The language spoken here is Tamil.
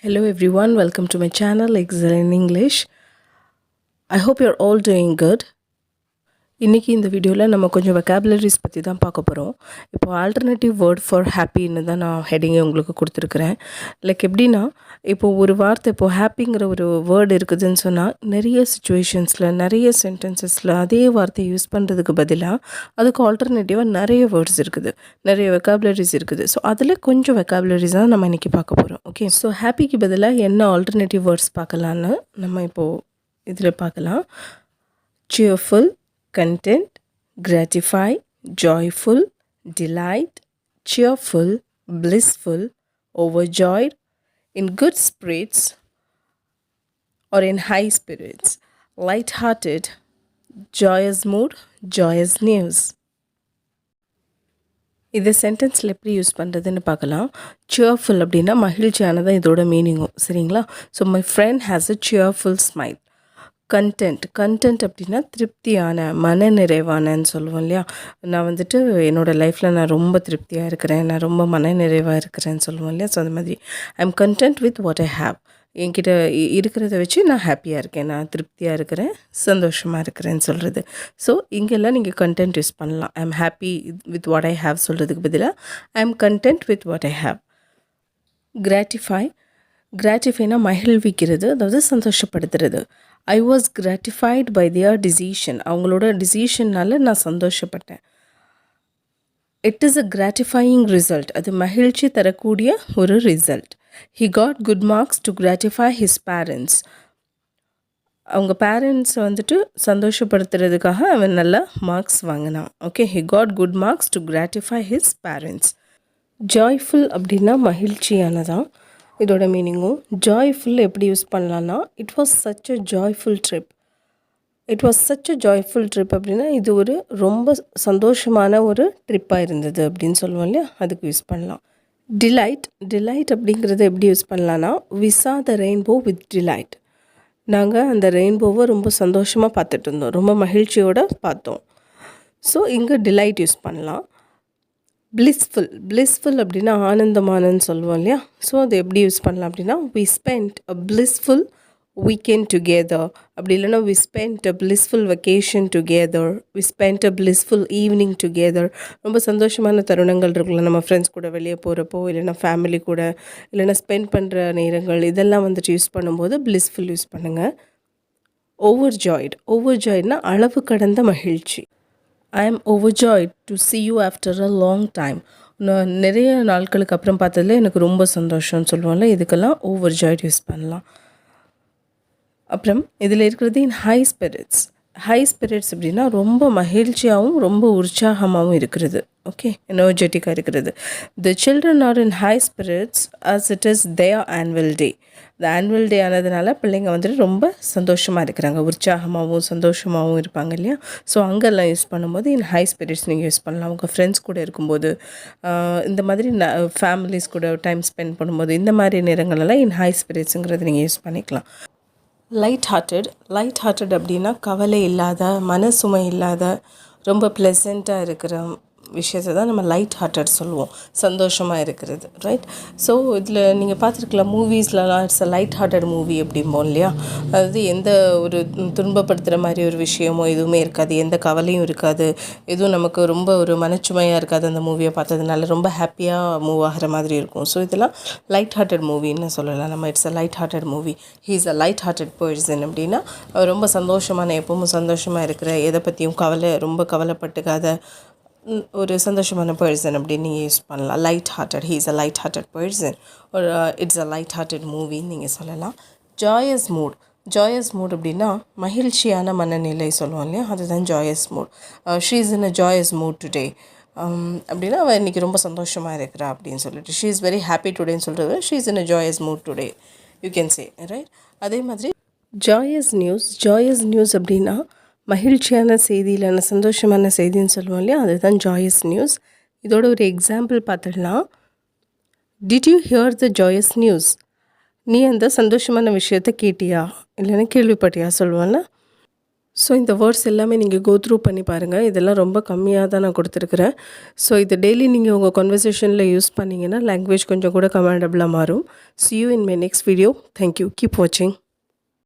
Hello everyone, welcome to my channel Excel in English. I hope you're all doing good. இன்னைக்கு இந்த வீடியோவில் நம்ம கொஞ்சம் vocabularies பற்றி தான் பார்க்க போகிறோம். இப்போ ஆல்டர்னேட்டிவ் வேர்ட் ஃபார் ஹாப்பின்னு தான் நான் ஹெட்டிங்கை உங்களுக்கு கொடுத்துருக்குறேன். லைக் எப்படின்னா, இப்போது ஒரு வார்த்தை இப்போது ஹாப்பிங்கிற ஒரு வேர்டு இருக்குதுன்னு சொன்னால் நிறைய சுச்சுவேஷன்ஸில் நிறைய சென்டென்சஸில் அதே வார்த்தையை யூஸ் பண்ணுறதுக்கு பதிலாக அதுக்கு ஆல்டர்னேட்டிவாக நிறைய வேர்ட்ஸ் இருக்குது, நிறைய vocabularies இருக்குது. ஸோ அதில் கொஞ்சம் vocabularies தான் நம்ம இன்றைக்கி பார்க்க போகிறோம். ஓகே, ஸோ ஹாப்பிக்கு பதிலாக என்ன ஆல்டர்னேட்டிவ் வேர்ட்ஸ் பார்க்கலான்னு நம்ம இப்போது இதில் பார்க்கலாம். cheerful, content, gratify, joyful, delight, cheerful, blissful, overjoyed, in good spirits or in high spirits, light-hearted, joyous mood, joyous news. இது சென்டென்ஸில் எப்படி யூஸ் பண்ணுறதுன்னு பார்க்கலாம். சியர்ஃபுல் அப்படின்னா மகிழ்ச்சியானதான் இதோட மீனிங்கும், சரிங்களா? So my friend has a cheerful smile. Content அப்படின்னா திருப்தியான, மனநிறைவானன்னு சொல்லுவோம் இல்லையா? நான் வந்துட்டு என்னோடய லைஃப்பில் நான் ரொம்ப திருப்தியாக இருக்கிறேன், நான் ரொம்ப மனநிறைவாக இருக்கிறேன்னு சொல்லுவோம் இல்லையா? ஸோ அந்த மாதிரி ஐ am content with what I have. என்கிட்ட இருக்கிறத வச்சு நான் ஹாப்பியாக இருக்கேன், நான் திருப்தியாக இருக்கிறேன், சந்தோஷமாக இருக்கிறேன்னு சொல்கிறது. ஸோ இங்கெல்லாம் நீங்கள் கண்டென்ட் யூஸ் பண்ணலாம். I am happy with what I have சொல்கிறதுக்கு பதிலாக I am content with what I have. கிராட்டிஃபைனா மகிழ்விக்கிறது, அதாவது சந்தோஷப்படுத்துறது. I was gratified by their decision. அவங்களோட டிசிஷன்னால் நான் சந்தோஷப்பட்டேன். It is a gratifying result. அது மகிழ்ச்சி தரக்கூடிய ஒரு result. He got good marks to gratify his parents. அவங்க பேரண்ட்ஸை வந்துட்டு சந்தோஷப்படுத்துறதுக்காக அவன் நல்ல மார்க்ஸ் வாங்கினான். Okay, he got good marks to gratify his parents. Joyful அப்படின்னா மகிழ்ச்சியானதான் இதோட மீனிங்கும். ஜாய்ஃபுல் எப்படி யூஸ் பண்ணலான்னா, it was such a joyful trip. It was such a joyful trip அப்படின்னா இது ஒரு ரொம்ப சந்தோஷமான ஒரு ட்ரிப்பாக இருந்தது அப்படின்னு சொல்லுவோம் இல்லையா? அதுக்கு யூஸ் பண்ணலாம். டிலைட் அப்படிங்கிறத எப்படி யூஸ் பண்ணலான்னா, we saw the rainbow with delight. நாங்கள் அந்த ரெயின்போவை ரொம்ப சந்தோஷமாக பார்த்துட்டு இருந்தோம், ரொம்ப மகிழ்ச்சியோடு பார்த்தோம். ஸோ இங்கே டிலைட் யூஸ் பண்ணலாம். பிளிஸ்ஃபுல் அப்படின்னா ஆனந்தமானன்னு சொல்லுவோம் இல்லையா? ஸோ அது எப்படி யூஸ் பண்ணலாம் அப்படின்னா, we spend a blissful weekend together. அப்படி இல்லைன்னா we spend a blissful vacation together, we spend a blissful evening together. ரொம்ப சந்தோஷமான தருணங்கள் இருக்குல்ல, நம்ம ஃப்ரெண்ட்ஸ் கூட வெளியே போகிறப்போ, இல்லைன்னா ஃபேமிலி கூட, இல்லைன்னா ஸ்பெண்ட் பண்ணுற நேரங்கள், இதெல்லாம் வந்துட்டு யூஸ் பண்ணும்போது பிளிஸ்ஃபுல் யூஸ் பண்ணுங்கள். ஓவர்ஜாய்ட்னா அளவு கடந்த மகிழ்ச்சி. I am ஓவர்ஜாய்ட் to see you after a long time. நான் நிறைய நாட்களுக்கு அப்புறம் பார்த்ததுல எனக்கு ரொம்ப சந்தோஷம்னு சொல்லுவோம்ல, இதுக்கெல்லாம் ஓவர்ஜாய்ட் யூஸ் பண்ணலாம். அப்புறம் இதில் இருக்கிறது இன் ஹை ஸ்பிரிட்ஸ் அப்படின்னா ரொம்ப மகிழ்ச்சியாகவும் ரொம்ப உற்சாகமாகவும் இருக்கிறது. ஓகே, எனர்ஜெட்டிக்காக இருக்கிறது. The children are in high spirits as it is their annual day. இந்த ஆனுவல் டே ஆனதுனால பிள்ளைங்க வந்துட்டு ரொம்ப சந்தோஷமாக இருக்கிறாங்க, உற்சாகமாகவும் சந்தோஷமாகவும் இருப்பாங்க இல்லையா? ஸோ அங்கெல்லாம் யூஸ் பண்ணும்போது இன் ஹை ஸ்பிரிட்ஸ் நீங்கள் யூஸ் பண்ணலாம். உங்கள் ஃப்ரெண்ட்ஸ் கூட இருக்கும்போது, இந்த மாதிரி ஃபேமிலிஸ் கூட டைம் ஸ்பெண்ட் பண்ணும்போது, இந்த மாதிரி நேரங்களெல்லாம் இன் ஹை ஸ்பிரிட்ஸுங்கிறது நீங்கள் யூஸ் பண்ணிக்கலாம். லைட் ஹார்ட்டட் அப்படின்னா கவலை இல்லாத, மனசுமை இல்லாத, ரொம்ப ப்ளசண்ட்டாக இருக்கிற விஷயத்தை தான் நம்ம லைட் ஹார்ட்டட் சொல்லுவோம், சந்தோஷமாக இருக்கிறது, ரைட்? ஸோ இதில் நீங்கள் பார்த்துருக்கலாம், மூவிஸ்லலாம் it's a light hearted movie அப்படிம்போம் இல்லையா? அதாவது எந்த ஒரு துன்பப்படுத்துகிற மாதிரி ஒரு விஷயமோ எதுவுமே இருக்காது, எந்த கவலையும் இருக்காது, எதுவும் நமக்கு ரொம்ப ஒரு மனச்சுமையாக இருக்காது. அந்த மூவியை பார்த்ததுனால ரொம்ப ஹாப்பியாக மூவ் ஆகிற மாதிரி இருக்கும். ஸோ இதெல்லாம் லைட் ஹார்ட்டட் மூவின்னு சொல்லலாம் நம்ம. It's a light hearted movie, he is a light hearted person அப்படின்னா ரொம்ப சந்தோஷமான, எப்பவும் சந்தோஷமாக இருக்கிற, எதை பற்றியும் ரொம்ப கவலைப்பட்டுக்காத ஒரு சந்தோஷமான பர்சன் அப்படின்னு நீங்கள் யூஸ் பண்ணலாம். Light hearted, he is a light hearted person, ஒரு இட்ஸ் அ லைட் ஹார்ட்டட் மூவின்னு நீங்கள் சொல்லலாம். ஜாயஸ் மூட் அப்படின்னா மகிழ்ச்சியான மனநிலை சொல்லுவோம் இல்லையா? அதுதான் joyous mood. She is in a joyous mood today அப்படின்னா அவள் இன்றைக்கி ரொம்ப சந்தோஷமாக இருக்கிறா அப்படின்னு சொல்லிட்டு, ஷீ இஸ் வெரி ஹாப்பி டுடேன்னு சொல்கிறது she is in a joyous mood today you can say, right? அதே மாதிரி ஜாயஸ் நியூஸ் அப்படின்னா மகிழ்ச்சியான செய்தி, இல்லைன்னா சந்தோஷமான செய்தின்னு சொல்லுவோம் இல்லையா? அதுதான் ஜாயஸ் நியூஸ். இதோட ஒரு எக்ஸாம்பிள் பார்த்துடலாம். Did you here the joyous news? நீ அந்த சந்தோஷமான விஷயத்தை கேட்டியா, இல்லைன்னா கேள்விப்பட்டியா சொல்லுவோம்ல? ஸோ இந்த வேர்ட்ஸ் எல்லாமே நீங்கள் கோ த்ரூ பண்ணி பாருங்கள். இதெல்லாம் ரொம்ப கம்மியாக தான் நான் கொடுத்துருக்குறேன். ஸோ இது டெய்லி நீங்கள் உங்கள் கன்வர்சேஷனில் யூஸ் பண்ணிங்கன்னா லாங்குவேஜ் கொஞ்சம் கூட கமாண்டபிளாக மாறும். See you in my next video. Thank you. Keep watching.